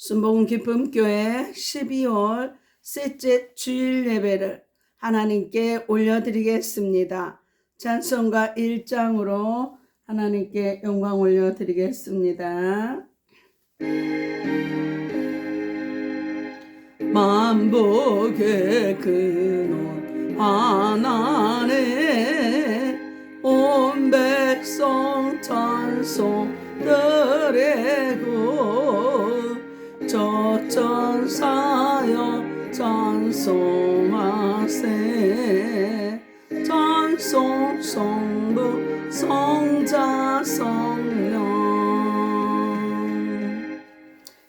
순복음 기쁨교회 12월 셋째 주일 예배를 하나님께 올려드리겠습니다. 찬송가 1장으로 하나님께 영광 올려드리겠습니다. 만복의 근원 하나님 온 백성 찬송 드리고 저천사여 찬송하세 찬송 성부 성자 성령.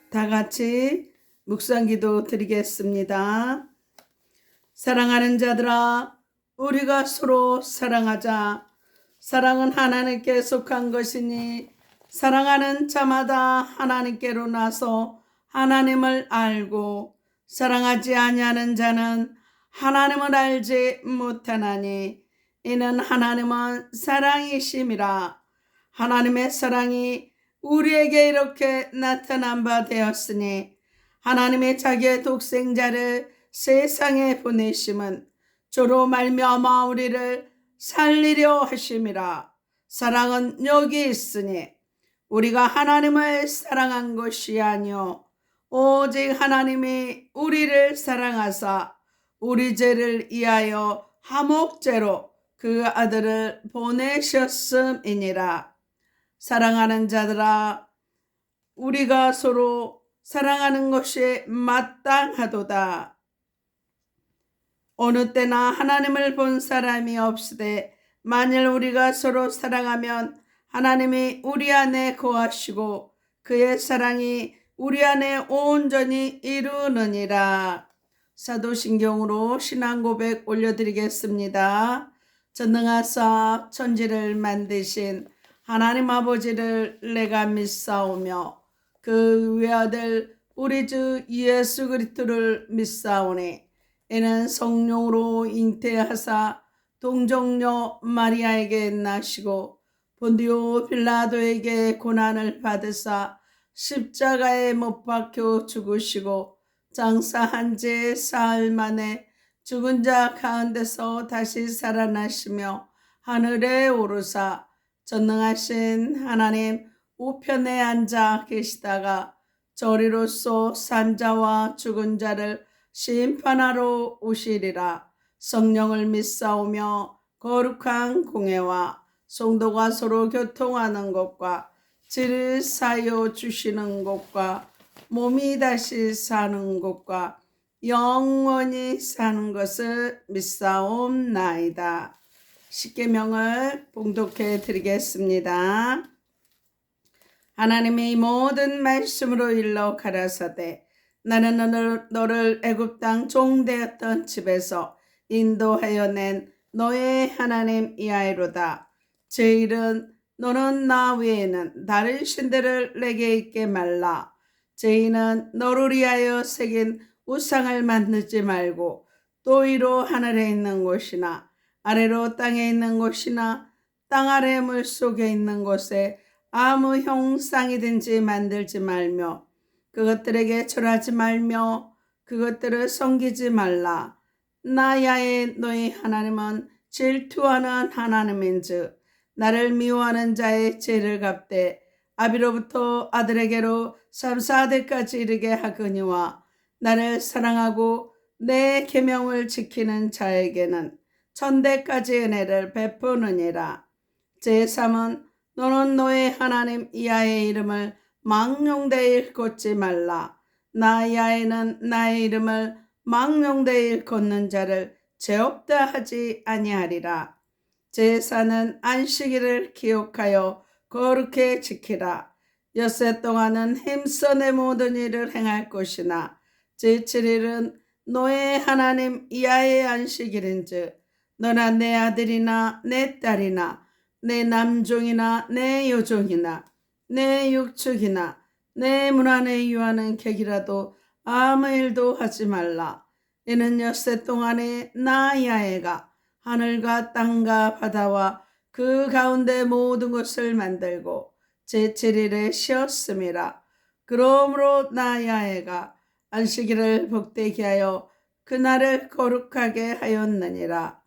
다같이 묵상기도 드리겠습니다. 사랑하는 자들아, 우리가 서로 사랑하자. 사랑은 하나님께 속한 것이니 사랑하는 자마다 하나님께로 나서 하나님을 알고 사랑하지 아니하는 자는 하나님을 알지 못하나니 이는 하나님은 사랑이심이라. 하나님의 사랑이 우리에게 이렇게 나타난 바 되었으니 하나님의 자기의 독생자를 세상에 보내심은 저로 말미암아 우리를 살리려 하심이라. 사랑은 여기 있으니 우리가 하나님을 사랑한 것이 아니요 오직 하나님이 우리를 사랑하사 우리 죄를 이하여 화목제로 그 아들을 보내셨음이니라. 사랑하는 자들아, 우리가 서로 사랑하는 것이 마땅하도다. 어느 때나 하나님을 본 사람이 없으되 만일 우리가 서로 사랑하면 하나님이 우리 안에 거하시고 그의 사랑이 우리 안에 온전히 이루느니라. 사도신경으로 신앙고백 올려드리겠습니다. 전능하사 천지를 만드신 하나님 아버지를 내가 믿사오며 그 외아들 우리 주 예수 그리스도를 믿사오니 이는 성령으로 잉태하사 동정녀 마리아에게 나시고 본디오 빌라도에게 고난을 받으사 십자가에 못 박혀 죽으시고 장사한 지 사흘 만에 죽은 자 가운데서 다시 살아나시며 하늘에 오르사 전능하신 하나님 우편에 앉아 계시다가 저리로서 산자와 죽은 자를 심판하러 오시리라. 성령을 믿사오며 거룩한 공회와 성도가 서로 교통하는 것과 죄를 사여 주시는 것과 몸이 다시 사는 것과 영원히 사는 것을 믿사옵나이다. 십계명을 봉독해 드리겠습니다. 하나님이 이 모든 말씀으로 일러 가라사대 나는 너를 애굽 땅 종되었던 집에서 인도하여 낸 너의 하나님 이하이로다. 제1은 너는 나 외에는 다른 신들을 내게 있게 말라. 제2는 너를 위하여 새긴 우상을 만들지 말고 또 위로 하늘에 있는 곳이나 아래로 땅에 있는 곳이나 땅 아래 물속에 있는 곳에 아무 형상이든지 만들지 말며 그것들에게 절하지 말며 그것들을 섬기지 말라. 나야의 너희 하나님은 질투하는 하나님인즉 나를 미워하는 자의 죄를 갚되 아비로부터 아들에게로 3, 4대까지 이르게 하거니와 나를 사랑하고 내 계명을 지키는 자에게는 1000대까지 은혜를 베푸느니라. 제3은 너는 너의 하나님 야훼의 이름을 망령되이 일컫지 말라. 나 야훼는 나의 이름을 망령되이 일컫는 자를 죄 없다 하지 아니하리라. 제4는 안식일을 기억하여 거룩히 지키라. 엿새 동안은 힘써 내 모든 일을 행할 것이나 제7일은 너의 하나님 야훼의 안식일인즉 너나 내 아들이나 내 딸이나 내 남종이나 내 여종이나 내 육축이나 내 문 안에 유하는 객이라도 아무 일도 하지 말라. 이는 엿새 동안에 나 야훼가 하늘과 땅과 바다와 그 가운데 모든 것을 만들고 제7일에 쉬었음이라. 그러므로 나 야훼가 안식일을 복되게 하여 그날을 거룩하게 하였느니라.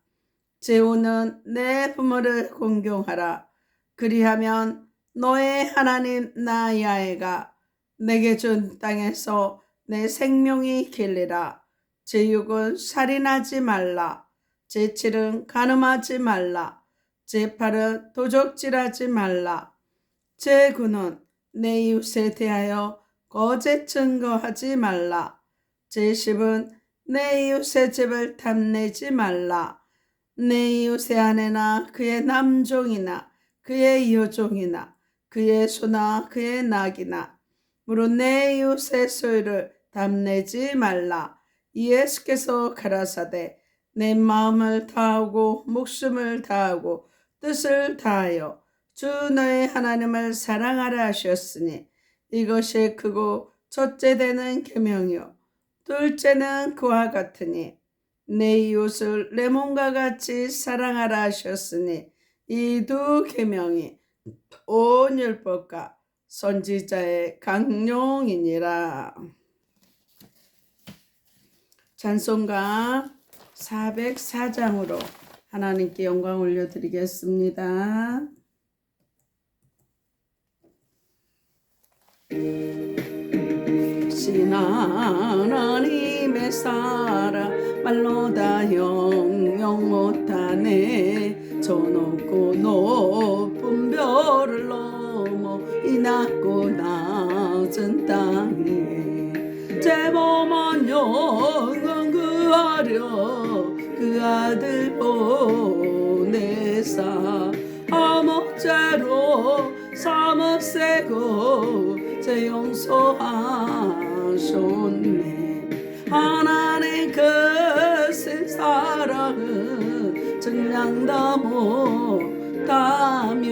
제후는 내 부모를 공경하라. 그리하면 너의 하나님 나 야훼가 내게 준 땅에서 내 생명이 길리라. 제6은 살인하지 말라. 제7은 간음하지 말라. 제8은 도적질하지 말라. 제9는 내 이웃에 대하여 거짓 증거하지 말라. 제10은 내 이웃의 집을 탐내지 말라. 내 이웃의 아내나 그의 남종이나 그의 여종이나 그의 소나 그의 낙이나 무릇 내 이웃의 소유를 탐내지 말라. 예수께서 가라사대 내 마음을 다하고 목숨을 다하고 뜻을 다하여 주 너의 하나님을 사랑하라 하셨으니 이것이 크고 첫째 되는 계명이요 둘째는 그와 같으니 내 이웃을 내 몸과 같이 사랑하라 하셨으니 이 두 계명이 온 율법과 선지자의 강령이니라. 찬송가 404장으로 하나님께 영광 올려드리겠습니다. 신 하나님의 사랑 말로 다 형용 못하네. 저 높고 높은 별을 넘어 이 낮고 낮은 땅에 제 몸은 영원 구하려 그 아들 보내사 아무죄로 삼으세고 제 용서하셨네. 하나님 크신 사랑은 정량다 못하며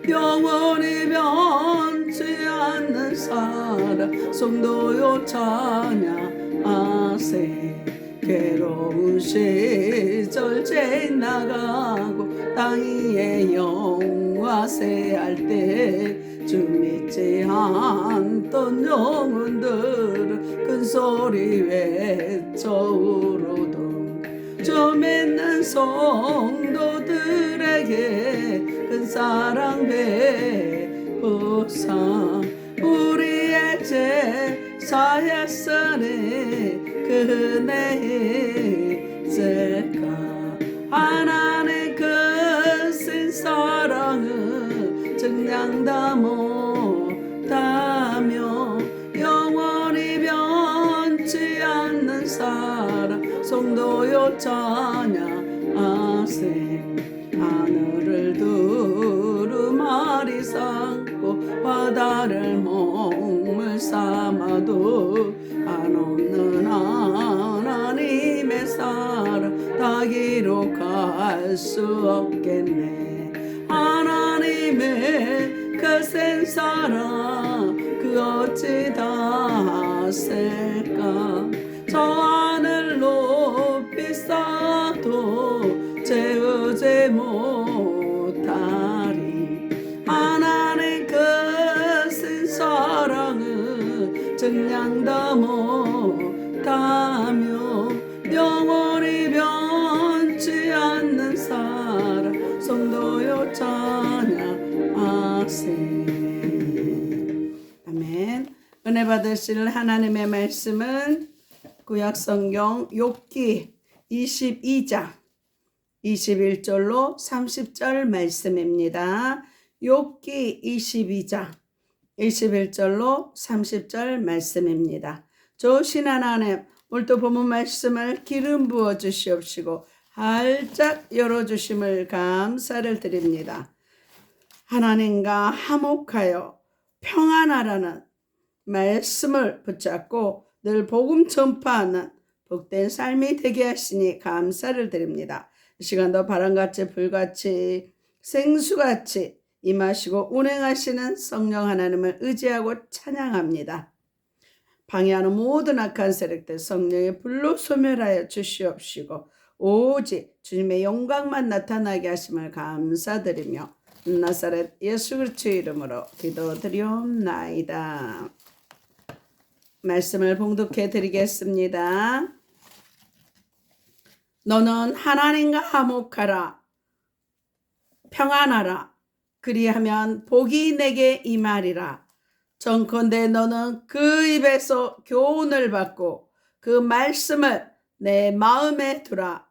영원히 변치 않는 사랑 성도요 찬양하세. 괴로운 시절 지나가고 땅 위에 영화세할 때 주 믿지 않던 영혼들은 큰소리 외쳐 울어도 주 믿는 성도들에게 큰 사랑 베푸사 우리의 제사였으니 그 은혜에 있을까. 하나님 크신 사랑은 정량다 못하며 영원히 변치 않는 사랑 성도요 찬양하세. 하늘을 두루마리 삼고 바다를 먹물 삼아도 한없는 하나님의 사랑 다 기록할 수 없겠네. 하나님의 크신 사랑 그 어찌 다 쓸까. 저 하늘 높이 쌓아도 채우지 못하리. 하나님 크신 사랑은 정량다 못하며 영원히 변치 않는 사랑 성도요 찬양하세. 아멘. 은혜 받으실 하나님의 말씀은 구약성경 욥기 22장 21절로 30절 말씀입니다. 욥기 22장 21절로 30절 말씀입니다. 좋으신 하나님, 오늘도 본문 말씀을 기름 부어 주시옵시고 활짝 열어주심을 감사를 드립니다. 하나님과 화목하여 평안하라는 말씀을 붙잡고 늘 복음 전파하는 복된 삶이 되게 하시니 감사를 드립니다. 이 시간도 바람같이 불같이 생수같이 임하시고 운행하시는 성령 하나님을 의지하고 찬양합니다. 방해하는 모든 악한 세력들 성령의 불로 소멸하여 주시옵시고 오직 주님의 영광만 나타나게 하심을 감사드리며 나사렛 예수 그리스도의 이름으로 기도드리옵나이다. 말씀을 봉독해 드리겠습니다. 너는 하나님과 화목하라. 평안하라. 그리하면 복이 내게 임하리라. 정컨대 너는 그 입에서 교훈을 받고 그 말씀을 내 마음에 두라.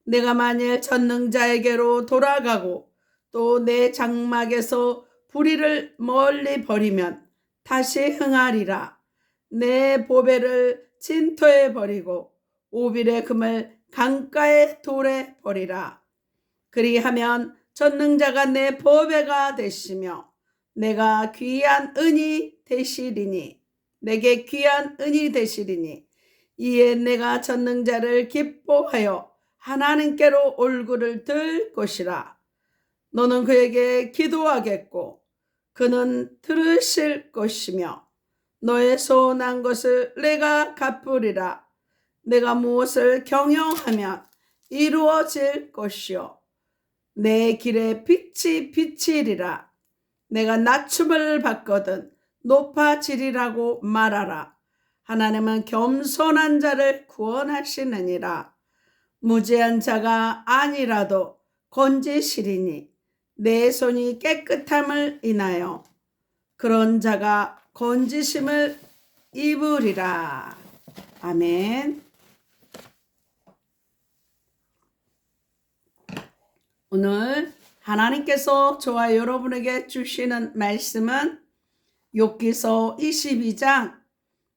내가 만일 전능자에게로 돌아가고 또 내 장막에서 불의를 멀리 버리면 다시 흥하리라. 내 보배를 진토에 버리고 오빌의 금을 강가의 돌에 버리라. 그리하면 전능자가 내 보배가 되시며 내가 귀한 은이 되시리니 내게 귀한 은이 되시리니 이에 내가 전능자를 기뻐하여 하나님께로 얼굴을 들 것이라. 너는 그에게 기도하겠고 그는 들으실 것이며 너의 소원한 것을 내가 갚으리라. 내가 무엇을 경영하면 이루어질 것이요 내 길에 빛이 비치리라. 내가 낮춤을 받거든 높아지리라고 말하라. 하나님은 겸손한 자를 구원하시느니라. 무죄한 자가 아니라도 건지시리니 내 손이 깨끗함을 인하여 그런 자가 건지심을 입으리라. 아멘. 오늘 하나님께서 저와 여러분에게 주시는 말씀은 욥기서 22장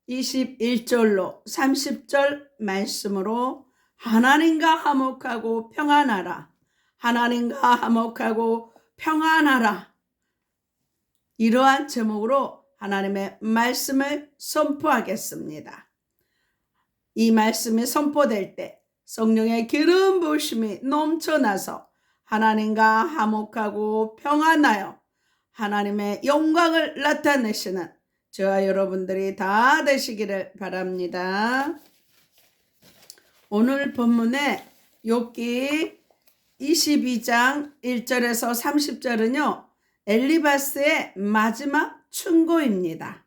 21절로 30절 말씀으로 하나님과 화목하고 평안하라. 하나님과 화목하고 평안하라. 이러한 제목으로 하나님의 말씀을 선포하겠습니다. 이 말씀이 선포될 때 성령의 기름 부으심이 넘쳐나서 하나님과 화목하고 평안하여 하나님의 영광을 나타내시는 저와 여러분들이 다 되시기를 바랍니다. 오늘 본문의 욥기 22장 1절에서 30절은요. 엘리바스의 마지막 충고입니다.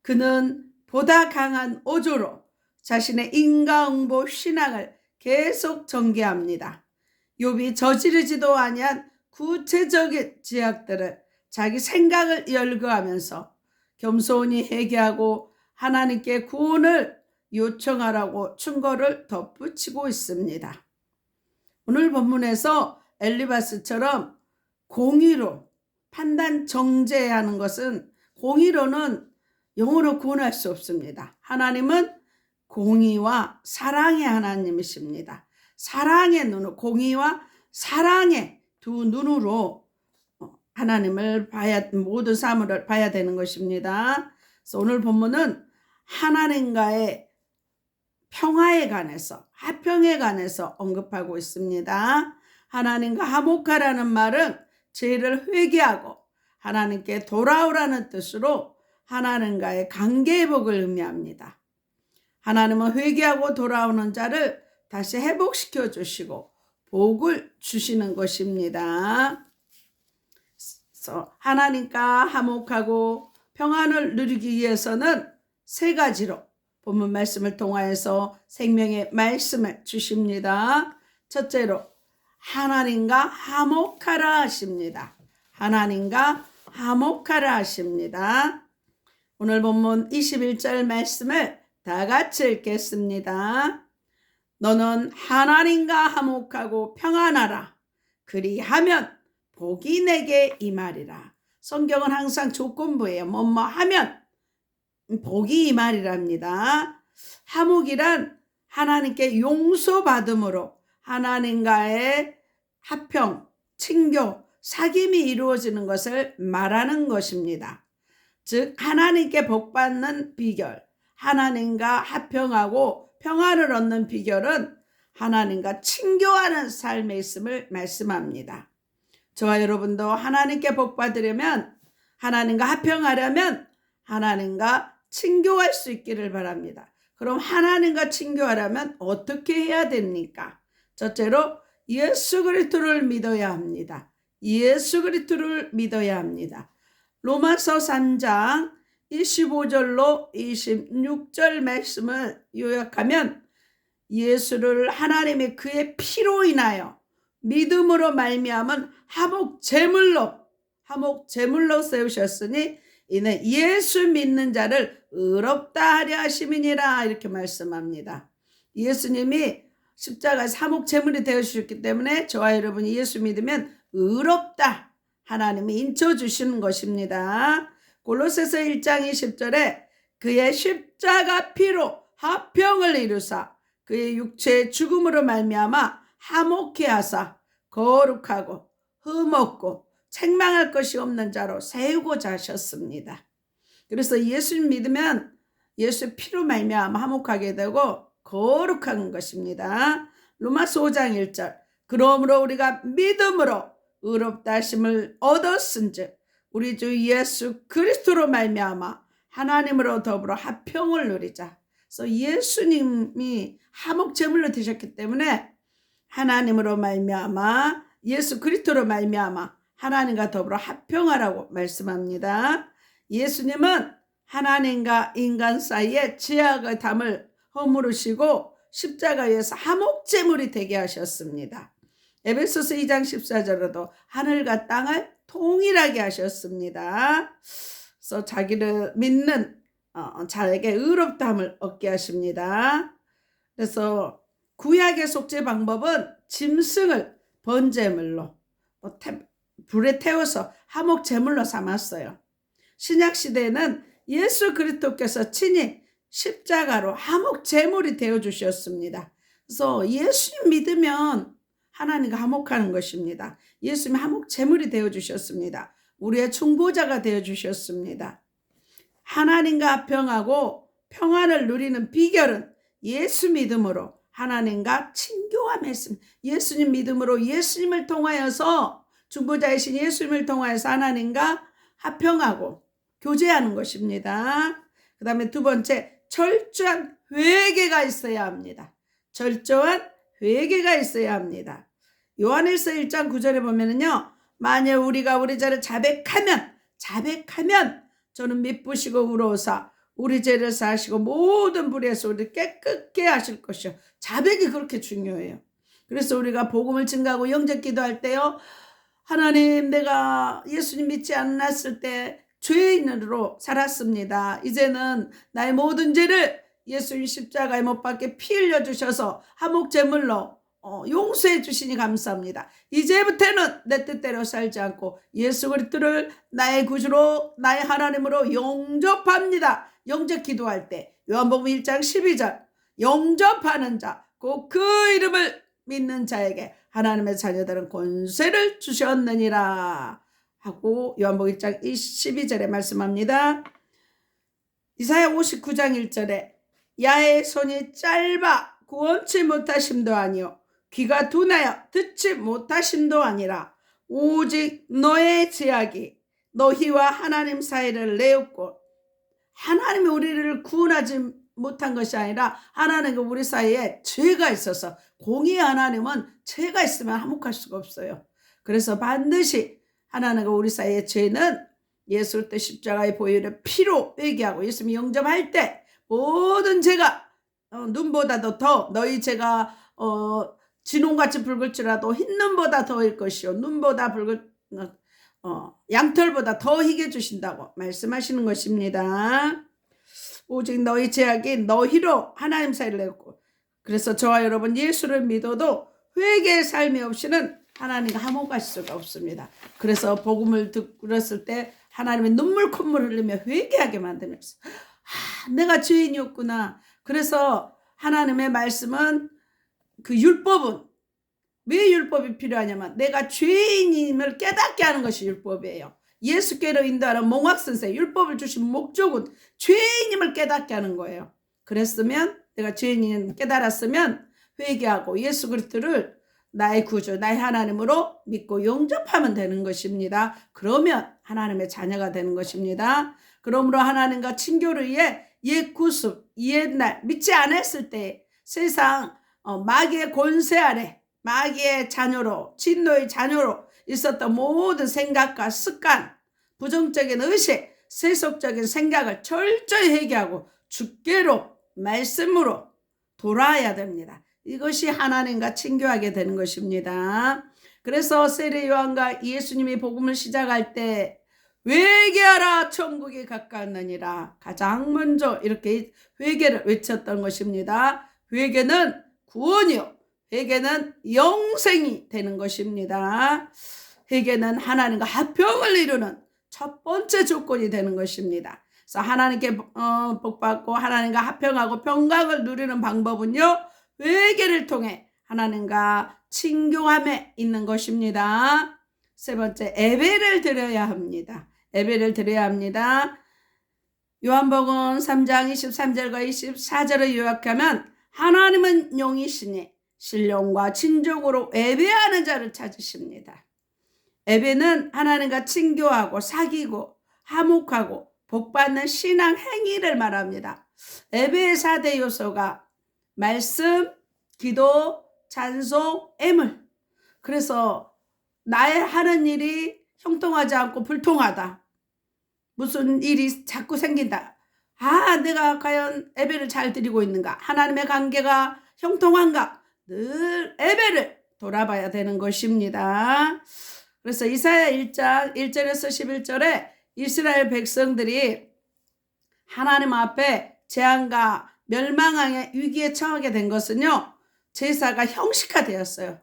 그는 보다 강한 어조로 자신의 인과응보 신앙을 계속 전개합니다. 욥이 저지르지도 아니한 구체적인 죄악들을 자기 생각을 열거하면서 겸손히 회개하고 하나님께 구원을 요청하라고 충고를 덧붙이고 있습니다. 오늘 본문에서 엘리바스처럼 공의로 판단 정죄하는 것은 공의로는 영으로 구원할 수 없습니다. 하나님은 공의와 사랑의 하나님이십니다. 사랑의 눈으로, 공의와 사랑의 두 눈으로 하나님을 모든 사물을 봐야 되는 것입니다. 그래서 오늘 본문은 하나님과의 평화에 관해서, 화평에 관해서 언급하고 있습니다. 하나님과 화목하라는 말은 죄를 회개하고 하나님께 돌아오라는 뜻으로 하나님과의 관계 회복을 의미합니다. 하나님은 회개하고 돌아오는 자를 다시 회복시켜 주시고 복을 주시는 것입니다. 그래서 하나님과 화목하고 평안을 누리기 위해서는 세 가지로 본문 말씀을 통하여서 생명의 말씀을 주십니다. 첫째로 하나님과 화목하라 하십니다. 하나님과 화목하라 하십니다. 오늘 본문 21절 말씀을 다 같이 읽겠습니다. 너는 하나님과 화목하고 평안하라. 그리하면 복이 내게 임하리라. 성경은 항상 조건부예요. 뭐뭐 하면 복이 임하리랍니다. 화목이란 하나님께 용서받음으로 하나님과의 화평, 친교, 사귐이 이루어지는 것을 말하는 것입니다. 즉 하나님께 복받는 비결, 하나님과 화평하고 평안을 얻는 비결은 하나님과 친교하는 삶에 있음을 말씀합니다. 저와 여러분도 하나님께 복받으려면, 하나님과 화평하려면 하나님과 친교할 수 있기를 바랍니다. 그럼 하나님과 친교하려면 어떻게 해야 됩니까? 첫째로 예수 그리스도를 믿어야 합니다. 예수 그리스도를 믿어야 합니다. 로마서 3장 25절로 26절 말씀을 요약하면 예수를 하나님의 그의 피로 인하여 믿음으로 말미암은 화목 제물로 세우셨으니 이는 예수 믿는 자를 의롭다 하려 하심이니라 이렇게 말씀합니다. 예수님이 십자가에서 화목 제물이 되어주셨기 때문에 저와 여러분이 예수 믿으면 의롭다 하나님이 인쳐주시는 것입니다. 골로새서 1장 20절에 그의 십자가 피로 화평을 이루사 그의 육체의 죽음으로 말미암아 화목케 하사 거룩하고 흠없고 책망할 것이 없는 자로 세우고자 하셨습니다. 그래서 예수님 믿으면 예수의 피로 말미암아 화목하게 되고 거룩한 것입니다. 로마서 5장 1절 그러므로 우리가 믿음으로 의롭다 하심을 얻었은즉 우리 주 예수 그리스도로 말미암아 하나님으로 더불어 화평을 누리자. 그래서 예수님이 화목 제물로 되셨기 때문에 하나님으로 말미암아 예수 그리스도로 말미암아 하나님과 더불어 화평하라고 말씀합니다. 예수님은 하나님과 인간 사이에 죄악의 담을 허물으시고 십자가에서 화목 제물이 되게 하셨습니다. 에베소서 2장 14절에도 하늘과 땅을 통일하게 하셨습니다. 그래서 자기를 믿는 자에게 의롭다함을 얻게 하십니다. 그래서 구약의 속죄 방법은 짐승을 번제물로 불에 태워서 화목 제물로 삼았어요. 신약 시대에는 예수 그리스도께서 친히 십자가로 화목 제물이 되어 주셨습니다. 그래서 예수님 믿으면 하나님과 화목하는 것입니다. 예수님이 화목 제물이 되어 주셨습니다. 우리의 중보자가 되어 주셨습니다. 하나님과 화평하고 평안을 누리는 비결은 예수 믿음으로 하나님과 친교함했습니다. 예수님 믿음으로 예수님을 통하여서 중보자이신 예수님을 통하여서 하나님과 화평하고 교제하는 것입니다. 그 다음에 두 번째, 철저한 회개가 있어야 합니다. 철저한 회개가 있어야 합니다. 요한일서 1장 9절에 보면은요, 만일 우리가 우리 죄를 자백하면 저는 미쁘시고 의로우사 우리 죄를 사하시고 모든 불의에서 우리를 깨끗게 하실 것이요. 자백이 그렇게 중요해요. 그래서 우리가 복음을 증거하고 영접 기도할 때요, 하나님, 내가 예수님 믿지 않았을 때 죄인으로 살았습니다. 이제는 나의 모든 죄를 예수님 십자가에 못 박게 피 흘려 주셔서 화목 제물로 용서해 주시니 감사합니다. 이제부터는 내 뜻대로 살지 않고 예수 그리스도를 나의 구주로 나의 하나님으로 영접합니다. 영접 기도할 때 요한복음 1장 12절 영접하는 자 곧 그 이름을 믿는 자에게 하나님의 자녀들은 권세를 주셨느니라 하고 요한복음 1장 12절에 말씀합니다. 이사야 59장 1절에 야의 손이 짧아 구원치 못하심도 아니요 귀가 둔하여 듣지 못하심도 아니라 오직 너의 죄악이 너희와 하나님 사이를 내었고 하나님이 우리를 구원하지 못한 것이 아니라 하나님과 우리 사이에 죄가 있어서 공의의 하나님은 죄가 있으면 화목할 수가 없어요. 그래서 반드시 하나님과 우리 사이의 죄는 예수 그리스도 십자가의 보혈의 피로 회개하고 예수님이 영접할 때 모든 죄가 눈보다도 더 너희 죄가 진홍같이 붉을지라도 흰 눈보다 더일 것이요 눈보다 붉을 양털보다 더 희게 주신다고 말씀하시는 것입니다. 오직 너희 죄악이 너희로 하나님 사이를 내었고 그래서 저와 여러분 예수를 믿어도 회개의 삶이 없이는 하나님과 화목할 수가 없습니다. 그래서 복음을 들었을 때 하나님의 눈물 콧물 흘리며 회개하게 만들면서 내가 죄인이었구나. 그래서 하나님의 말씀은 그 율법은 왜 율법이 필요하냐면 내가 죄인임을 깨닫게 하는 것이 율법이에요. 예수께로 인도하는 몽학선생 율법을 주신 목적은 죄인임을 깨닫게 하는 거예요. 그랬으면 내가 죄인임을 깨달았으면 회개하고 예수 그리스도를 나의 구주 나의 하나님으로 믿고 영접하면 되는 것입니다. 그러면 하나님의 자녀가 되는 것입니다. 그러므로 하나님과 친교를 위해 옛 구습 옛날 믿지 않았을 때 세상 마귀의 권세 아래 마귀의 자녀로 진노의 자녀로 있었던 모든 생각과 습관 부정적인 의식 세속적인 생각을 철저히 회개하고 주께로 말씀으로 돌아야 됩니다. 이것이 하나님과 친교하게 되는 것입니다. 그래서 세례 요한과 예수님이 복음을 시작할 때 회개하라 천국이 가까웠느니라 가장 먼저 이렇게 회개를 외쳤던 것입니다. 회개는 구원이요, 회개는 영생이 되는 것입니다. 회개는 하나님과 화평을 이루는 첫 번째 조건이 되는 것입니다. 그래서 하나님께 복받고 하나님과 화평하고 평강을 누리는 방법은요, 회개를 통해 하나님과 친교함에 있는 것입니다. 세 번째, 예배를 드려야 합니다. 예배를 드려야 합니다. 요한복음 3장 23절과 24절을 요약하면 하나님은 영이시니 신령과 진정으로 예배하는 자를 찾으십니다. 예배는 하나님과 친교하고 사귀고 화목하고 복받는 신앙 행위를 말합니다. 예배의 4대 요소가 말씀, 기도, 찬송, 애물. 그래서 나의 하는 일이 형통하지 않고 불통하다. 무슨 일이 자꾸 생긴다. 내가 과연 예배를 잘 드리고 있는가? 하나님의 관계가 형통한가? 늘 예배를 돌아봐야 되는 것입니다. 그래서 이사야 1장 1절에서 11절에 이스라엘 백성들이 하나님 앞에 재앙과 멸망의 위기에 처하게 된 것은요, 제사가 형식화되었어요.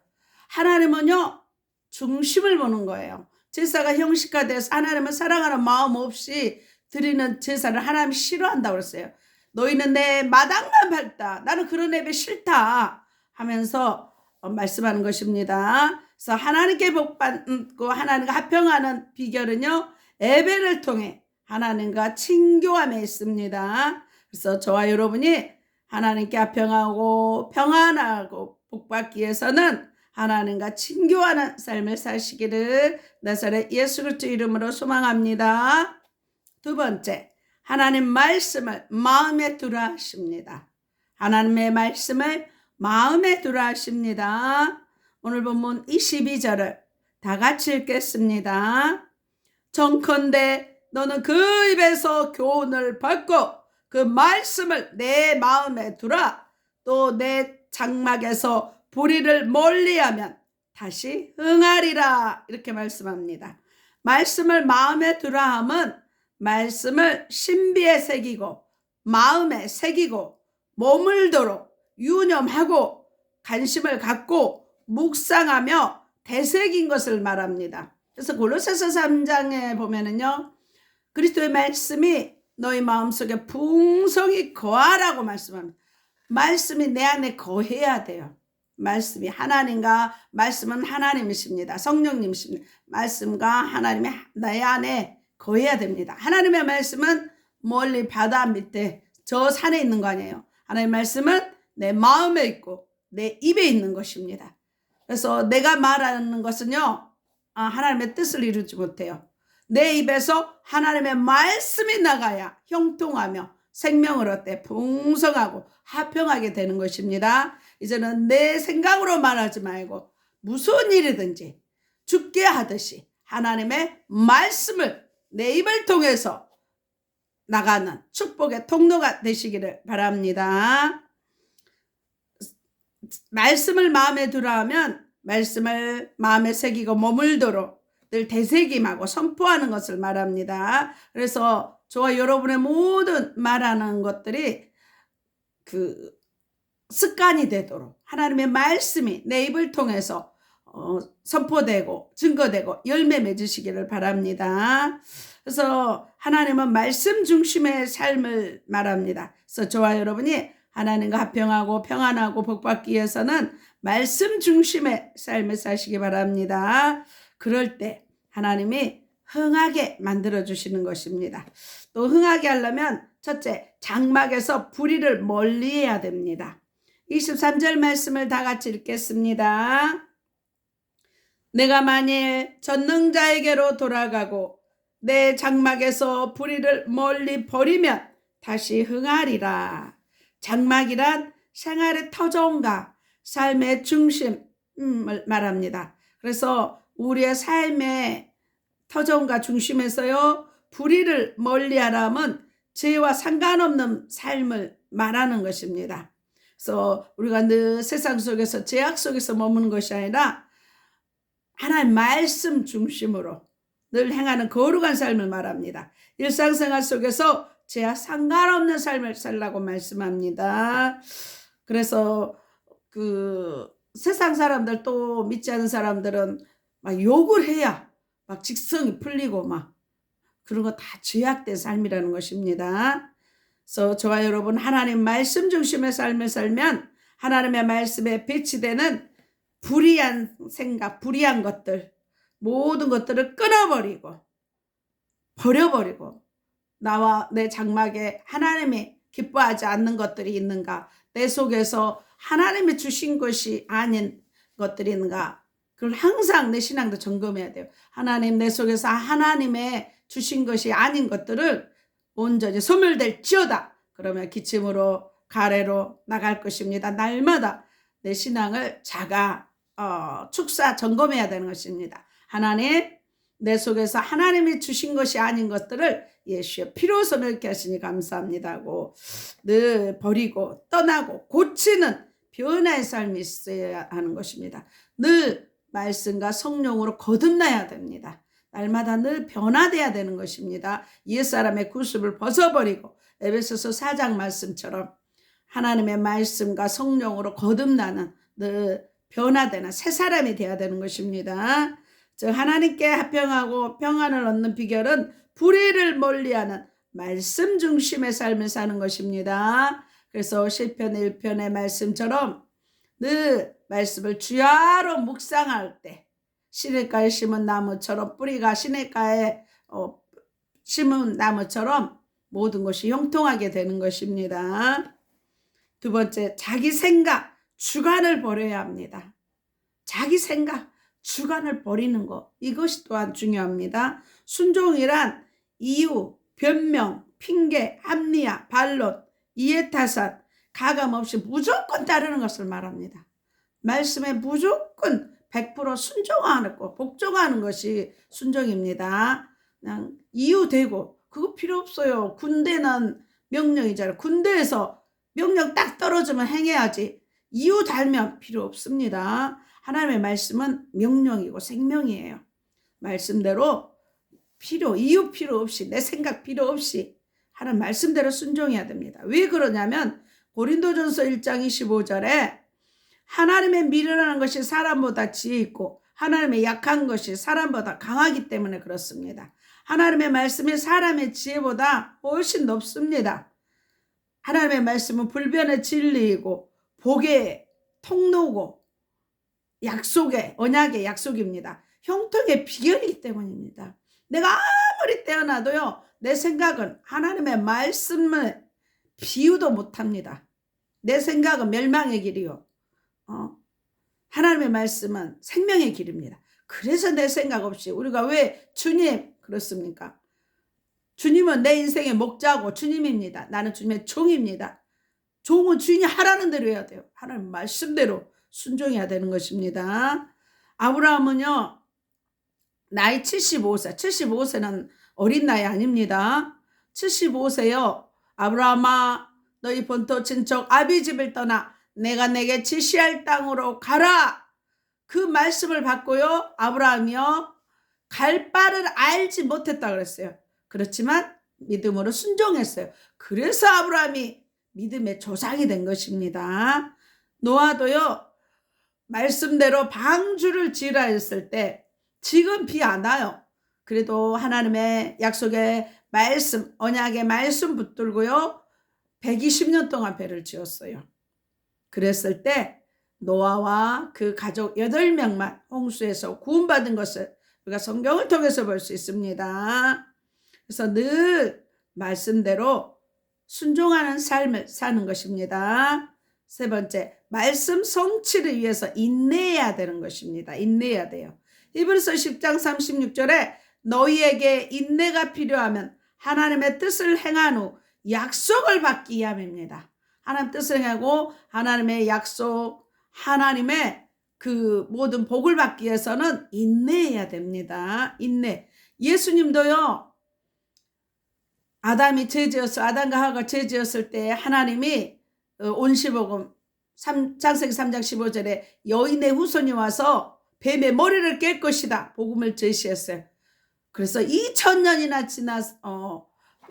하나님은요, 중심을 보는 거예요. 제사가 형식화돼서 하나님을 사랑하는 마음 없이 드리는 제사를 하나님이 싫어한다고 그랬어요. 너희는 내 마당만 밟다. 나는 그런 예배 싫다 하면서 말씀하는 것입니다. 그래서 하나님께 복받고 하나님과 화평하는 비결은요, 예배를 통해 하나님과 친교함에 있습니다. 그래서 저와 여러분이 하나님께 화평하고 평안하고 복받기 위해서는 하나님과 친교하는 삶을 사시기를 나사렛 예수 그리스도 이름으로 소망합니다. 두 번째, 하나님 말씀을 마음에 두라 하십니다. 하나님의 말씀을 마음에 두라 하십니다. 오늘 본문 22절을 다 같이 읽겠습니다. 정컨대 너는 그 입에서 교훈을 받고 그 말씀을 내 마음에 두라. 또 내 장막에서 불의를 멀리하면 다시 흥하리라. 이렇게 말씀합니다. 말씀을 마음에 두라 함은 말씀을 신비에 새기고 마음에 새기고 머물도록 유념하고 관심을 갖고 묵상하며 되새긴 것을 말합니다. 그래서 골로새서 3장에 보면은요, 그리스도의 말씀이 너희 마음속에 풍성히 거하라고 말씀합니다. 말씀이 내 안에 거해야 돼요. 말씀이 하나님과 말씀은 하나님이십니다. 성령님이십니다. 말씀과 하나님이 내 안에 거해야 됩니다. 하나님의 말씀은 멀리 바다 밑에 저 산에 있는 거 아니에요. 하나님의 말씀은 내 마음에 있고 내 입에 있는 것입니다. 그래서 내가 말하는 것은요, 하나님의 뜻을 이루지 못해요. 내 입에서 하나님의 말씀이 나가야 형통하며 생명을 얻되 풍성하고 화평하게 되는 것입니다. 이제는 내 생각으로 말하지 말고 무슨 일이든지 죽게 하듯이 하나님의 말씀을 내 입을 통해서 나가는 축복의 통로가 되시기를 바랍니다. 말씀을 마음에 두라 하면 말씀을 마음에 새기고 머물도록 늘 되새김하고 선포하는 것을 말합니다. 그래서 저와 여러분의 모든 말하는 것들이 그 습관이 되도록 하나님의 말씀이 내 입을 통해서 선포되고 증거되고 열매 맺으시기를 바랍니다. 그래서 하나님은 말씀 중심의 삶을 말합니다. 그래서 저와 여러분이 하나님과 화평하고 평안하고 복받기 위해서는 말씀 중심의 삶을 사시기 바랍니다. 그럴 때 하나님이 흥하게 만들어주시는 것입니다. 또 흥하게 하려면 첫째, 장막에서 불의를 멀리해야 됩니다. 23절 말씀을 다 같이 읽겠습니다. 내가 만일 전능자에게로 돌아가고 내 장막에서 불의를 멀리 버리면 다시 흥하리라. 장막이란 생활의 터전과 삶의 중심을 말합니다. 그래서 우리의 삶의 터전과 중심에서요, 불의를 멀리하라면 죄와 상관없는 삶을 말하는 것입니다. 그래서 우리가 늘 세상 속에서 죄악 속에서 머무는 것이 아니라 하나님 말씀 중심으로 늘 행하는 거룩한 삶을 말합니다. 일상생활 속에서 죄와 상관없는 삶을 살라고 말씀합니다. 그래서 세상 사람들, 또 믿지 않는 사람들은 막 욕을 해야 막 직성이 풀리고 막 그런 거 다 죄악된 삶이라는 것입니다. 그래서 저와 여러분, 하나님 말씀 중심의 삶을 살면 하나님의 말씀에 배치되는 불의한 생각, 불의한 것들, 모든 것들을 끊어버리고 버려버리고, 나와 내 장막에 하나님이 기뻐하지 않는 것들이 있는가, 내 속에서 하나님이 주신 것이 아닌 것들이 있는가, 그걸 항상 내 신앙도 점검해야 돼요. 하나님, 내 속에서 하나님의 주신 것이 아닌 것들을 온전히 소멸될지어다. 그러면 기침으로 가래로 나갈 것입니다. 날마다 내 신앙을 축사 점검해야 되는 것입니다. 하나님, 내 속에서 하나님이 주신 것이 아닌 것들을 예수의 피로 소멸케 하시니 감사합니다고 늘 버리고 떠나고 고치는 변화의 삶이 있어야 하는 것입니다. 늘 말씀과 성령으로 거듭나야 됩니다. 날마다 늘 변화돼야 되는 것입니다. 옛사람의 구습을 벗어버리고 에베소서 4장 말씀처럼 하나님의 말씀과 성령으로 거듭나는 늘 변화되는 새 사람이 되어야 되는 것입니다. 즉 하나님께 합평하고 평안을 얻는 비결은 불의를 멀리하는 말씀 중심의 삶을 사는 것입니다. 그래서 시편 1편의 말씀처럼 늘 말씀을 주야로 묵상할 때 시냇가에 심은 나무처럼, 뿌리가 시냇가에 심은 나무처럼 모든 것이 형통하게 되는 것입니다. 두 번째, 자기 생각, 주관을 버려야 합니다. 자기 생각, 주관을 버리는 것, 이것이 또한 중요합니다. 순종이란 이유, 변명, 핑계, 합리화, 반론, 이해타산, 가감없이 무조건 따르는 것을 말합니다. 말씀에 무조건 100% 순종하는 것, 복종하는 것이 순종입니다. 그냥 이유되고 그거 필요 없어요. 군대는 명령이잖아요. 군대에서 명령 딱 떨어지면 행해야지. 이유 달면 필요 없습니다. 하나님의 말씀은 명령이고 생명이에요. 말씀대로 이유 필요 없이, 내 생각 필요 없이 하나님 말씀대로 순종해야 됩니다. 왜 그러냐면 고린도전서 1장 25절에 하나님의 미련한 것이 사람보다 지혜 있고 하나님의 약한 것이 사람보다 강하기 때문에 그렇습니다. 하나님의 말씀이 사람의 지혜보다 훨씬 높습니다. 하나님의 말씀은 불변의 진리이고 복의 통로고 약속의, 언약의 약속입니다. 형통의 비결이기 때문입니다. 내가 아무리 떼어놔도요, 내 생각은 하나님의 말씀을 비유도 못합니다. 내 생각은 멸망의 길이요, 하나님의 말씀은 생명의 길입니다. 그래서 내 생각 없이 우리가 왜 주님 그렇습니까? 주님은 내 인생의 목자고 주님입니다. 나는 주님의 종입니다. 종은 주인이 하라는 대로 해야 돼요. 하나님 말씀대로 순종해야 되는 것입니다. 아브라함은요, 나이 75세는 어린 나이 아닙니다. 75세요. 아브라함아, 너희 본토 친척 아비 집을 떠나 내가 내게 지시할 땅으로 가라. 그 말씀을 받고요, 아브라함이요, 갈 바를 알지 못했다 그랬어요. 그렇지만 믿음으로 순종했어요. 그래서 아브라함이 믿음의 조상이 된 것입니다. 노아도요, 말씀대로 방주를 지으라 했을 때 지금 비 안 와요. 그래도 하나님의 약속의 말씀, 언약의 말씀 붙들고요, 120년 동안 배를 지었어요. 그랬을 때 노아와 그 가족 8명만 홍수에서 구원받은 것을 우리가 성경을 통해서 볼 수 있습니다. 그래서 늘 말씀대로 순종하는 삶을 사는 것입니다. 세 번째, 말씀 성취를 위해서 인내해야 되는 것입니다. 인내해야 돼요. 히브리서 10장 36절에 너희에게 인내가 필요하면 하나님의 뜻을 행한 후 약속을 받기 위함입니다. 하나님 뜻을 행하고 하나님의 약속, 하나님의 그 모든 복을 받기 위해서는 인내해야 됩니다. 인내. 예수님도요, 아담과 하와가 죄 지었을 때 하나님이 온시복음 창세기 3장 15절에 여인의 후손이 와서 뱀의 머리를 깰 것이다 복음을 제시했어요. 그래서 2000년이나 지나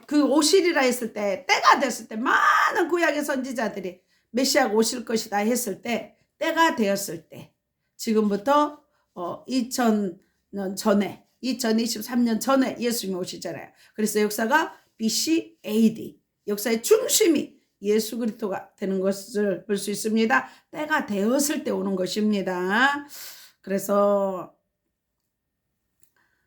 그 오실이라 했을 때, 때가 됐을 때 많은 구약의 선지자들이 메시아가 오실 것이다 했을 때, 때가 되었을 때, 지금부터 2000년 전에, 2023년 전에 예수님이 오시잖아요. 그래서 역사가 BC AD, 역사의 중심이 예수 그리스도가 되는 것을 볼 수 있습니다. 때가 되었을 때 오는 것입니다. 그래서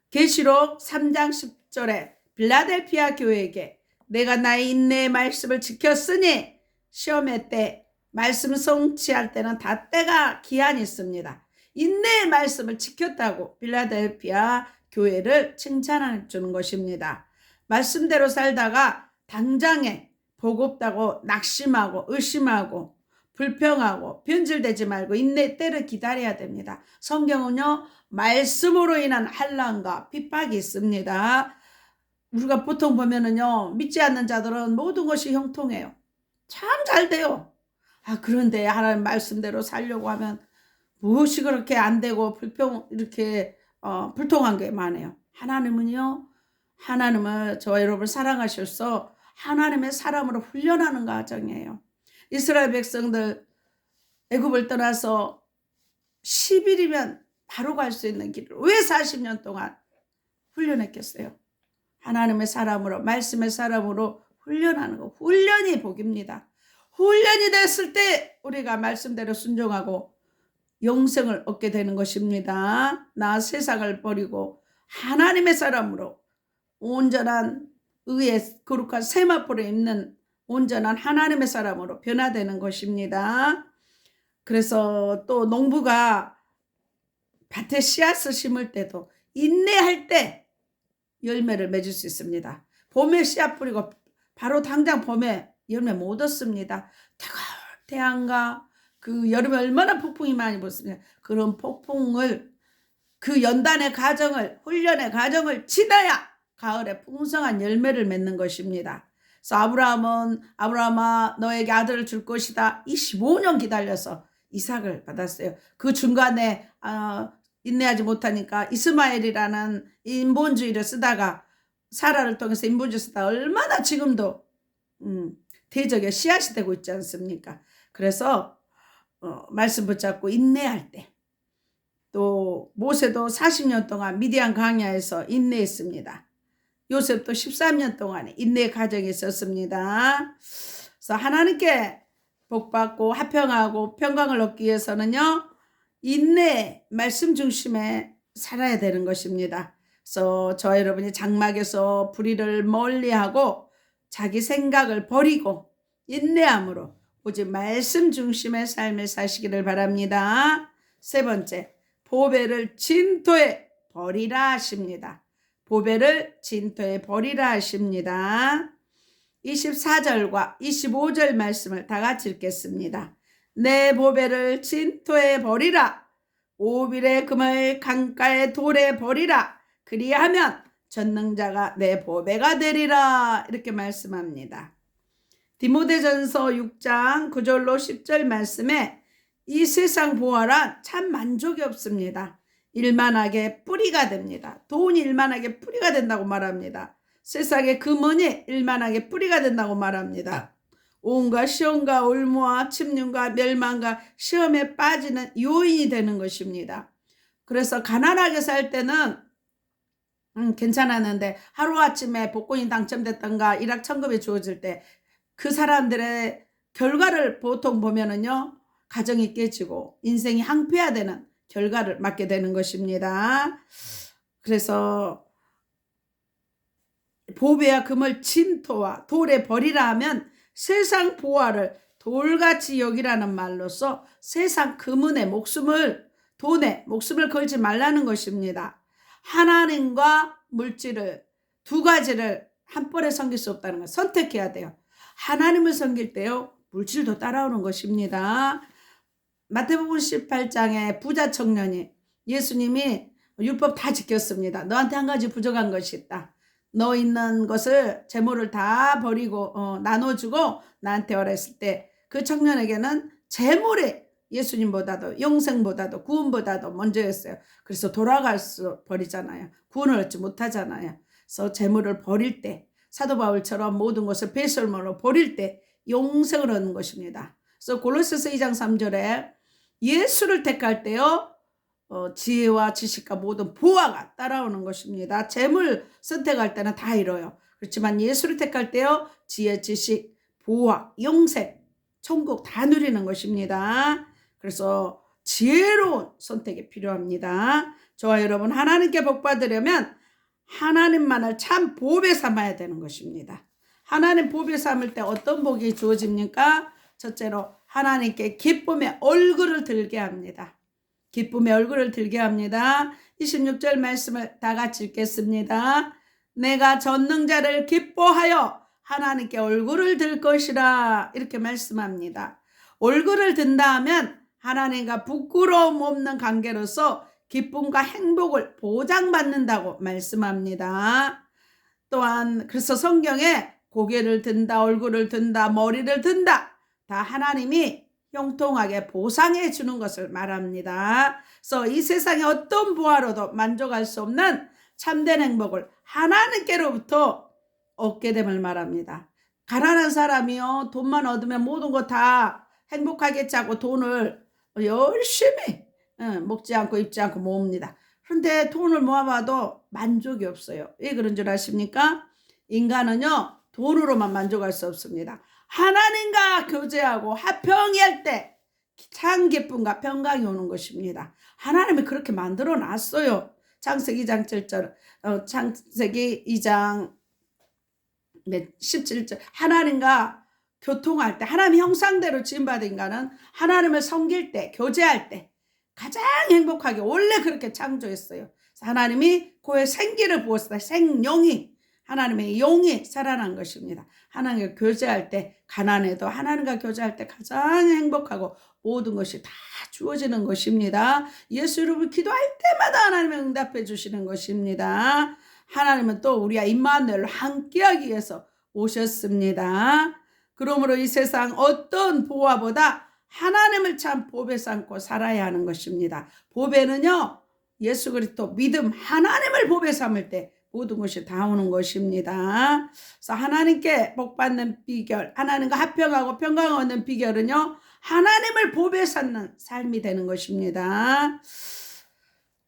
계시록 3장 10절에 빌라델피아 교회에게 내가 나의 인내의 말씀을 지켰으니 시험의 때 말씀 성취할 때는 다 때가 기한이 있습니다. 인내의 말씀을 지켰다고 빌라델피아 교회를 칭찬해 주는 것입니다. 말씀대로 살다가 당장에 버겁다고 낙심하고 의심하고 불평하고 변질되지 말고 인내 때를 기다려야 됩니다. 성경은요 말씀으로 인한 환난과 핍박이 있습니다. 우리가 보통 보면은요 믿지 않는 자들은 모든 것이 형통해요. 참 잘 돼요. 그런데 하나님 말씀대로 살려고 하면 무엇이 그렇게 안 되고 이렇게 불통한 게 많아요. 하나님은 저와 여러분을 사랑하셔서 하나님의 사람으로 훈련하는 과정이에요. 이스라엘 백성들 애굽을 떠나서 10일이면 바로 갈 수 있는 길을 왜 40년 동안 훈련했겠어요? 하나님의 사람으로 말씀의 사람으로 훈련하는 거. 훈련이 복입니다. 훈련이 됐을 때 우리가 말씀대로 순종하고 영생을 얻게 되는 것입니다. 나 세상을 버리고 하나님의 사람으로 온전한 의의 거룩한 세마포를 입는 온전한 하나님의 사람으로 변화되는 것입니다. 그래서 또 농부가 밭에 씨앗을 심을 때도 인내할 때 열매를 맺을 수 있습니다. 봄에 씨앗 뿌리고 바로 당장 봄에 열매 못 얻습니다. 태양과 그 여름에 얼마나 폭풍이 많이 불습니까? 그런 폭풍을 그 연단의 과정을 훈련의 과정을 지나야 가을에 풍성한 열매를 맺는 것입니다. 그래서 아브라함아 너에게 아들을 줄 것이다. 25년 기다려서 이삭을 받았어요. 그 중간에 인내하지 못하니까 이스마엘이라는 인본주의를 쓰다가 사라를 통해서 인본주의 쓰다가 얼마나 지금도 대적의 씨앗이 되고 있지 않습니까? 그래서 말씀 붙잡고 인내할 때 또 모세도 40년 동안 미디안 광야에서 인내했습니다. 요셉도 13년 동안 인내의 과정이 있었습니다. 그래서 하나님께 복받고 화평하고 평강을 얻기 위해서는요 인내 말씀 중심에 살아야 되는 것입니다. 그래서 저와 여러분이 장막에서 불의를 멀리하고 자기 생각을 버리고 인내함으로 오직 말씀 중심의 삶을 사시기를 바랍니다. 세 번째, 보배를 진토에 버리라 하십니다. 보배를 진토에 버리라 하십니다. 24절과 25절 말씀을 다 같이 읽겠습니다. 내 보배를 진토에 버리라. 오빌의 금을 강가의 돌에 버리라. 그리하면 전능자가 내 보배가 되리라. 이렇게 말씀합니다. 디모데전서 6장 9절로 10절 말씀에 이 세상 보아란 참 만족이 없습니다. 일만하게 뿌리가 됩니다. 돈이 일만하게 뿌리가 된다고 말합니다. 세상의 금은이 일만하게 뿌리가 된다고 말합니다. 온갖 시험과 올무와 침륜과 멸망과 시험에 빠지는 요인이 되는 것입니다. 그래서 가난하게 살 때는 괜찮았는데 하루아침에 복권이 당첨됐던가 일확천금이 주어질 때 그 사람들의 결과를 보통 보면은요 가정이 깨지고 인생이 항폐화되는 결과를 맞게 되는 것입니다. 그래서 보배와 금을 진토와 돌에 버리라 하면 세상 보화를 돌같이 여기라는 말로써 세상 금은의 돈에 목숨을 걸지 말라는 것입니다. 하나님과 물질을 두 가지를 한 번에 섬길 수 없다는 걸 선택해야 돼요. 하나님을 섬길 때요 물질도 따라오는 것입니다. 마태복음 18장에 부자 청년이 예수님이 율법 다 지켰습니다. 너한테 한 가지 부족한 것이 있다. 너 있는 것을 재물을 다 버리고 나눠주고 나한테 오라 했을 때 그 청년에게는 재물이 예수님보다도 영생보다도 구원보다도 먼저였어요. 그래서 돌아가서 버리잖아요. 구원을 얻지 못하잖아요. 그래서 재물을 버릴 때 사도 바울처럼 모든 것을 배설물로 버릴 때 영생을 얻는 것입니다. 그래서 골로새서 2장 3절에 예수를 택할 때요 지혜와 지식과 모든 보화가 따라오는 것입니다. 재물 선택할 때는 다 잃어요. 그렇지만 예수를 택할 때요 지혜, 지식, 보화, 영생, 천국 다 누리는 것입니다. 그래서 지혜로운 선택이 필요합니다. 저와 여러분 하나님께 복 받으려면 하나님만을 참 복에 삼아야 되는 것입니다. 하나님 복에 삼을 때 어떤 복이 주어집니까? 첫째로 하나님께 기쁨의 얼굴을 들게 합니다. 기쁨의 얼굴을 들게 합니다. 26절 말씀을 다 같이 읽겠습니다. 내가 전능자를 기뻐하여 하나님께 얼굴을 들 것이라 이렇게 말씀합니다. 얼굴을 든다 하면 하나님과 부끄러움 없는 관계로서 기쁨과 행복을 보장받는다고 말씀합니다. 또한 그래서 성경에 고개를 든다, 얼굴을 든다, 머리를 든다 다 하나님이 형통하게 보상해 주는 것을 말합니다. 그래서 이 세상의 어떤 보화로도 만족할 수 없는 참된 행복을 하나님께로부터 얻게 됨을 말합니다. 가난한 사람이요 돈만 얻으면 모든 거 다 행복하겠지 하고 돈을 열심히 먹지 않고 입지 않고 모읍니다. 그런데 돈을 모아봐도 만족이 없어요. 왜 그런 줄 아십니까? 인간은요 돈으로만 만족할 수 없습니다. 하나님과 교제하고 화평할 때 참 기쁨과 평강이 오는 것입니다. 하나님이 그렇게 만들어 놨어요. 창세기 2장 7절, 창세기 2장 17절 하나님과 교통할 때 하나님 형상대로 지음받은 인간은 하나님을 섬길 때 교제할 때 가장 행복하게 원래 그렇게 창조했어요. 하나님이 그의 생기를 부었다. 생명이 하나님의 영이 살아난 것입니다. 하나님과 교제할 때 가난해도 하나님과 교제할 때 가장 행복하고 모든 것이 다 주어지는 것입니다. 예수 이름으로 기도할 때마다 하나님이 응답해 주시는 것입니다. 하나님은 또 우리와 임마누엘로 함께하기 위해서 오셨습니다. 그러므로 이 세상 어떤 보화보다 하나님을 참 복에 삼고 살아야 하는 것입니다. 복에는요 예수 그리스도 믿음 하나님을 복에 삼을 때 모든 것이 다 오는 것입니다. 그래서 하나님께 복받는 비결, 하나님과 화평하고 평강을 얻는 비결은요 하나님을 복에 삼는 삶이 되는 것입니다.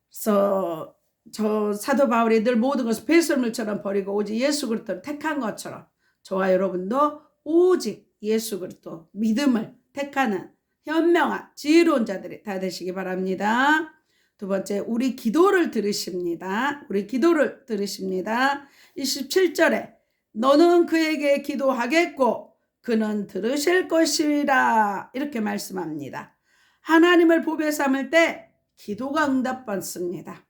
그래서 저 사도 바울이 늘 모든 것을 배설물처럼 버리고 오직 예수 그리스도를 택한 것처럼 저와 여러분도 오직 예수 그리스도 믿음을 택하는 현명한 지혜로운 자들이 다 되시기 바랍니다. 두 번째, 우리 기도를 들으십니다. 우리 기도를 들으십니다. 27절에 너는 그에게 기도하겠고 그는 들으실 것이라 이렇게 말씀합니다. 하나님을 복에 삼을 때 기도가 응답받습니다.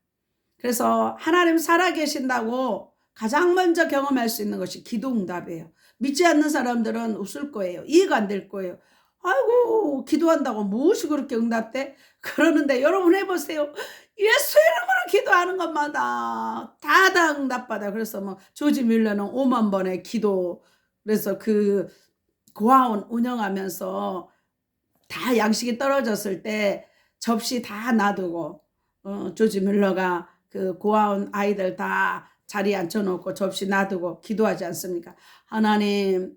그래서 하나님 살아계신다고 가장 먼저 경험할 수 있는 것이 기도 응답이에요. 믿지 않는 사람들은 웃을 거예요. 이해가 안 될 거예요. 아이고 기도한다고 무엇이 그렇게 응답돼? 그러는데 여러분 해보세요. 예수 이름으로 기도하는 것마다 다 응답받아요. 그래서 뭐 조지 뮬러는 5만 번의 기도 그래서 그 고아원 운영하면서 다 양식이 떨어졌을 때 접시 다 놔두고 조지 뮬러가 그 고아원 아이들 다 자리에 앉혀놓고 접시 놔두고 기도하지 않습니까? 하나님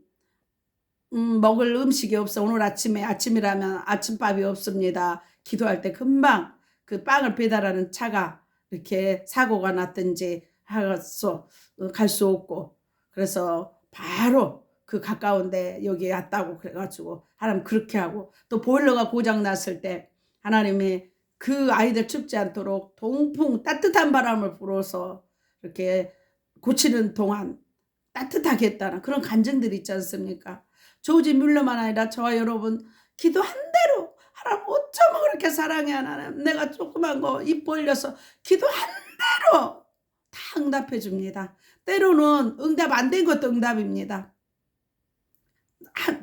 먹을 음식이 없어. 오늘 아침이라면 아침밥이 없습니다. 기도할 때 금방 그 빵을 배달하는 차가 이렇게 사고가 났든지 해서 갈 수 없고 그래서 바로 그 가까운데 여기 왔다고 그래가지고 하나님 그렇게 하고 또 보일러가 고장 났을 때 하나님이 그 아이들 춥지 않도록 동풍 따뜻한 바람을 불어서 이렇게 고치는 동안 따뜻하게 했다는 그런 간증들이 있지 않습니까? 조지 뮬러만 아니라 저와 여러분 기도한 대로 하나님 어쩌면 그렇게 사랑해 하나님 내가 조그만 거 입 벌려서 기도한 대로 다 응답해 줍니다. 때로는 응답 안 된 것도 응답입니다.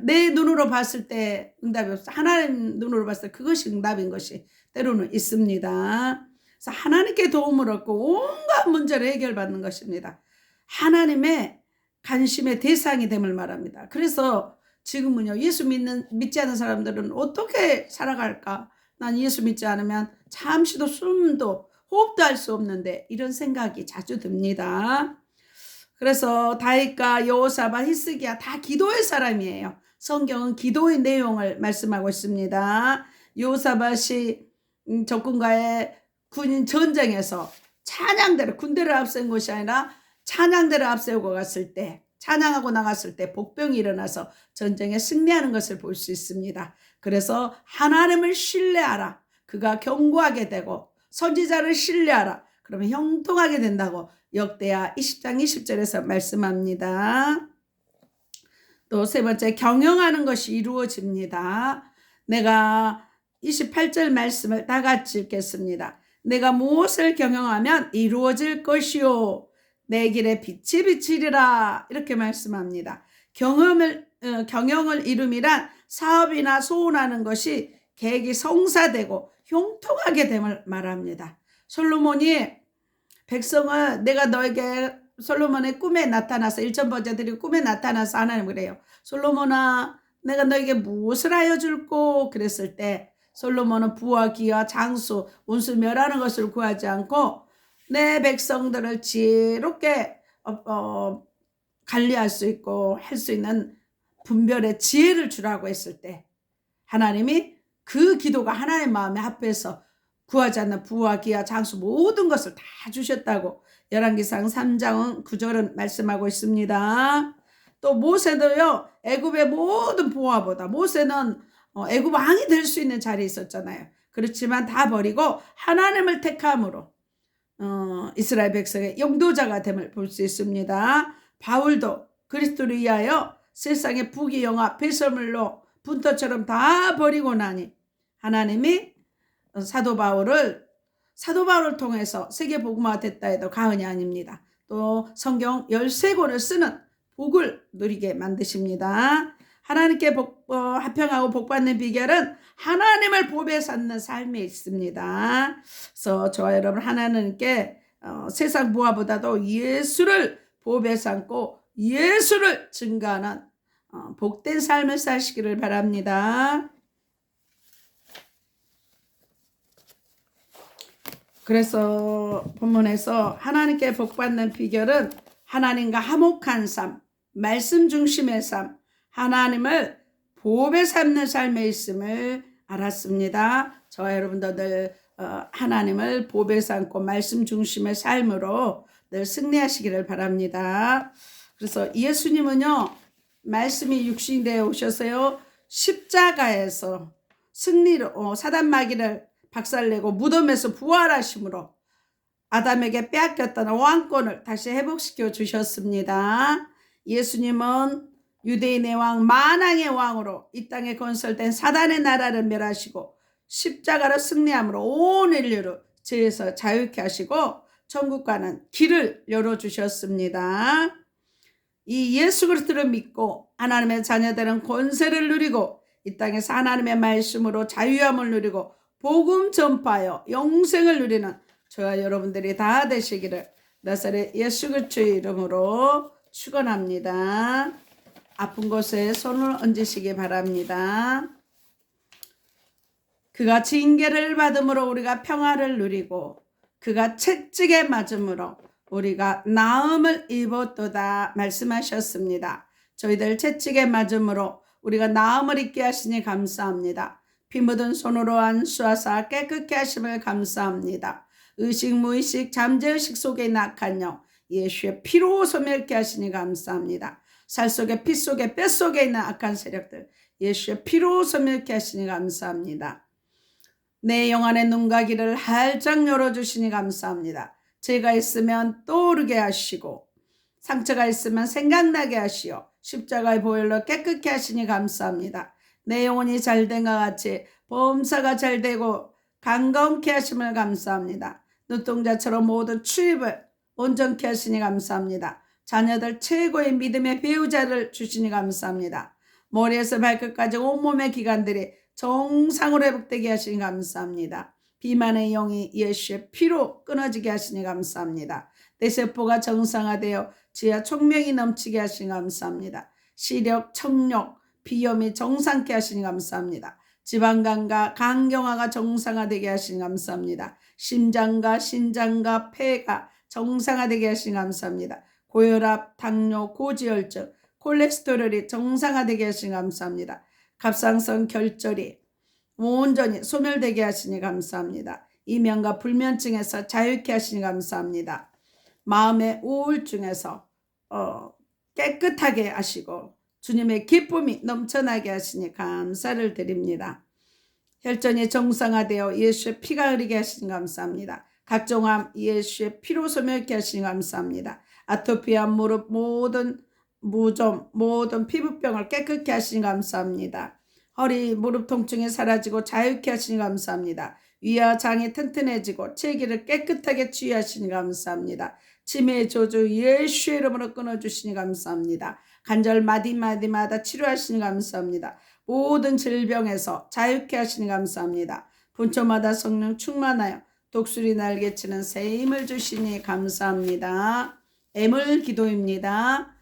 내 눈으로 봤을 때 응답이 없어. 하나님 눈으로 봤을 때 그것이 응답인 것이 때로는 있습니다. 그래서 하나님께 도움을 얻고 온갖 문제를 해결받는 것입니다. 하나님의 관심의 대상이 됨을 말합니다. 그래서 지금은요, 믿지 않는 사람들은 어떻게 살아갈까? 난 예수 믿지 않으면 잠시도 숨도 호흡도 할 수 없는데, 이런 생각이 자주 듭니다. 그래서 다윗과 여호사밧, 히스기야 다 기도의 사람이에요. 성경은 기도의 내용을 말씀하고 있습니다. 여호사밧이 적군과의 군인 전쟁에서 찬양대로, 군대를 앞세운 것이 아니라 찬양대를 앞세우고 갔을 때, 찬양하고 나갔을 때 복병이 일어나서 전쟁에 승리하는 것을 볼 수 있습니다. 그래서 하나님을 신뢰하라. 그가 견고하게 되고, 선지자를 신뢰하라. 그러면 형통하게 된다고 역대하 20장 20절에서 말씀합니다. 또 세 번째, 경영하는 것이 이루어집니다. 내가 28절 말씀을 다 같이 읽겠습니다. 내가 무엇을 경영하면 이루어질 것이요, 내 길에 빛이 비치리라. 이렇게 말씀합니다. 경영을 이룸이란 사업이나 소원하는 것이 계획이 성사되고 형통하게 됨을 말합니다. 솔로몬이 백성을, 내가 너에게, 솔로몬의 꿈에 나타나서, 일천번제들이 꿈에 나타나서 하나님 그래요. 솔로몬아, 내가 너에게 무엇을 하여 줄꼬? 그랬을 때 솔로몬은 부와 기와 장수, 운수 멸하는 것을 구하지 않고 내 백성들을 지혜롭게 관리할 수 있고 할 수 있는 분별의 지혜를 주라고 했을 때, 하나님이 그 기도가 하나님의 마음에 합해서 구하지 않는 부와 기와 장수 모든 것을 다 주셨다고 열왕기상 3장 9절은 말씀하고 있습니다. 또 모세도요, 애굽의 모든 부하보다, 모세는 애굽 왕이 될 수 있는 자리에 있었잖아요. 그렇지만 다 버리고 하나님을 택함으로 이스라엘 백성의 영도자가 됨을 볼 수 있습니다. 바울도 그리스도를 위하여 세상의 부귀영화 배설물로 분터처럼 다 버리고 나니 하나님이 사도 바울을 통해서 세계 복음화가 됐다 해도 과언이 아닙니다. 또 성경 13권을 쓰는 복을 누리게 만드십니다. 하나님께 합평하고 복받는 비결은 하나님을 보배 삼는 삶에 있습니다. 그래서 저와 여러분, 하나님께 세상 부하보다도 예수를 보배 삼고 예수를 증거하는 복된 삶을 사시기를 바랍니다. 그래서 본문에서 하나님께 복받는 비결은 하나님과 화목한 삶, 말씀 중심의 삶, 하나님을 보배 삼는 삶에 있음을 알았습니다. 저와 여러분도 늘 하나님을 보배 삼고 말씀 중심의 삶으로 늘 승리하시기를 바랍니다. 그래서 예수님은요, 말씀이 육신이 되어 오셔서요, 십자가에서 승리로 사단 마귀를 박살내고 무덤에서 부활하심으로 아담에게 빼앗겼던 왕권을 다시 회복시켜 주셨습니다. 예수님은 유대인의 왕, 만왕의 왕으로 이 땅에 건설된 사단의 나라를 멸하시고 십자가로 승리함으로 온 인류를 죄에서 자유케 하시고 천국 가는 길을 열어주셨습니다. 이 예수 그리스도를 믿고 하나님의 자녀들은 권세를 누리고 이 땅에서 하나님의 말씀으로 자유함을 누리고 복음 전파하여 영생을 누리는 저와 여러분들이 다 되시기를 나사렛 예수 그리스도의 이름으로 축원합니다. 아픈 곳에 손을 얹으시기 바랍니다. 그가 징계를 받음으로 우리가 평화를 누리고 그가 채찍에 맞음으로 우리가 나음을 입었도다 말씀하셨습니다. 저희들 채찍에 맞음으로 우리가 나음을 입게 하시니 감사합니다. 피 묻은 손으로 안수하사 깨끗게 하심을 감사합니다. 의식 무의식 잠재의식 속에 낙한 영 예수의 피로 소멸케 하시니 감사합니다. 살 속에 피 속에 뼈 속에 있는 악한 세력들 예수의 피로 소멸케 하시니 감사합니다. 내 영안의 눈과 귀를 활짝 열어주시니 감사합니다. 죄가 있으면 떠오르게 하시고 상처가 있으면 생각나게 하시어 십자가의 보혈로 깨끗게 하시니 감사합니다. 내 영혼이 잘된 것 같이 범사가 잘되고 강건케 하심을 감사합니다. 눈동자처럼 모든 출입을 온전케 하시니 감사합니다. 자녀들 최고의 믿음의 배우자를 주시니 감사합니다. 머리에서 발끝까지 온몸의 기관들이 정상으로 회복되게 하시니 감사합니다. 비만의 영이 예수의 피로 끊어지게 하시니 감사합니다. 내 세포가 정상화되어 지하 총명이 넘치게 하시니 감사합니다. 시력, 청력, 비염이 정상케 하시니 감사합니다. 지방간과 간경화가 정상화되게 하시니 감사합니다. 심장과 신장과 폐가 정상화되게 하시니 감사합니다. 고혈압, 당뇨, 고지혈증, 콜레스테롤이 정상화되게 하시니 감사합니다. 갑상선 결절이 온전히 소멸되게 하시니 감사합니다. 이면과 불면증에서 자유케 하시니 감사합니다. 마음의 우울증에서 깨끗하게 하시고 주님의 기쁨이 넘쳐나게 하시니 감사를 드립니다. 혈전이 정상화되어 예수의 피가 흐르게 하시니 감사합니다. 각종 암 예수의 피로 소멸케 하시니 감사합니다. 아토피와 무릎 모든 무좀 모든 피부병을 깨끗게 하시니 감사합니다. 허리 무릎 통증이 사라지고 자유케 하시니 감사합니다. 위와 장이 튼튼해지고 체기를 깨끗하게 치유하시니 감사합니다. 치매의 저주 예수의 이름으로 끊어주시니 감사합니다. 관절 마디마디마다 치료하시니 감사합니다. 모든 질병에서 자유케 하시니 감사합니다. 분초마다 성령 충만하여 독수리 날개치는 새 힘을 주시니 감사합니다. 애물 기도입니다.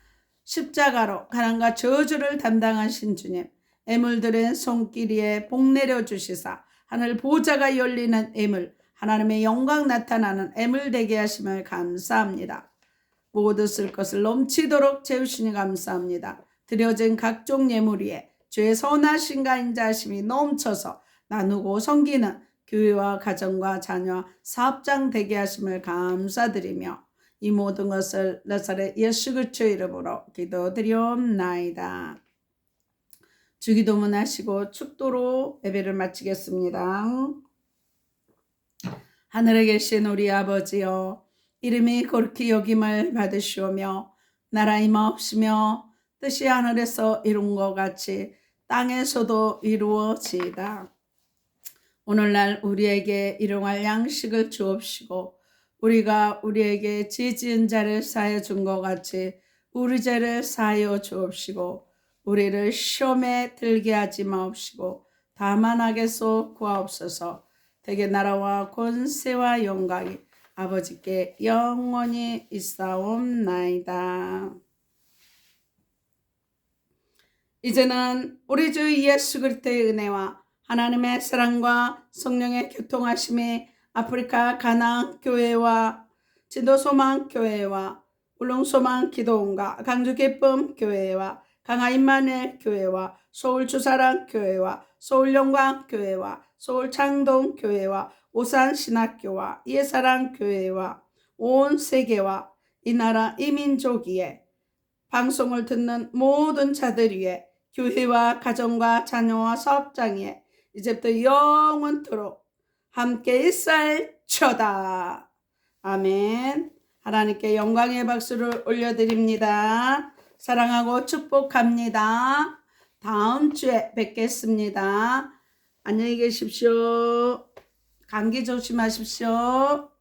십자가로 가난과 저주를 담당하신 주님, 애물들의 손길이에 복 내려주시사 하늘 보좌가 열리는 애물, 하나님의 영광 나타나는 애물 되게 하심을 감사합니다. 모두 쓸 것을 넘치도록 채우시니 감사합니다. 드려진 각종 예물 위에 주의 선하신가 인자하심이 넘쳐서 나누고 섬기는 교회와 가정과 자녀와 사업장 되게 하심을 감사드리며 이 모든 것을 나사렛 예수 그리스도의 이름으로 기도드리옵나이다. 주기도문 하시고 축도로 예배를 마치겠습니다. 하늘에 계신 우리 아버지여, 이름이 거룩히 여김을 받으시오며 나라 임하옵시며 뜻이 하늘에서 이룬 것 같이 땅에서도 이루어지이다. 오늘날 우리에게 일용할 양식을 주옵시고 우리가 우리에게 죄 지은 자를 사하여 준 것 같이 우리 죄를 사하여 주옵시고 우리를 시험에 들게 하지 마옵시고 다만 악에서 구하옵소서. 대개 나라와 권세와 영광이 아버지께 영원히 있사옵나이다. 이제는 우리 주 예수 그리스도의 은혜와 하나님의 사랑과 성령의 교통하심이 아프리카 가나안 교회와 진도소망 교회와 울릉소망 기도원과 강주 기쁨 교회와 강화 임마누엘 교회와 서울 주사랑 교회와 서울 영광 교회와 서울 창동 교회와 오산 신학교와 예사랑 교회와 온 세계와 이 나라 이민족 위에 방송을 듣는 모든 자들 위에 교회와 가정과 자녀와 사업장 위에 이제부터 영원토록 함께 있을처다. 아멘. 하나님께 영광의 박수를 올려드립니다. 사랑하고 축복합니다. 다음 주에 뵙겠습니다. 안녕히 계십시오. 감기 조심하십시오.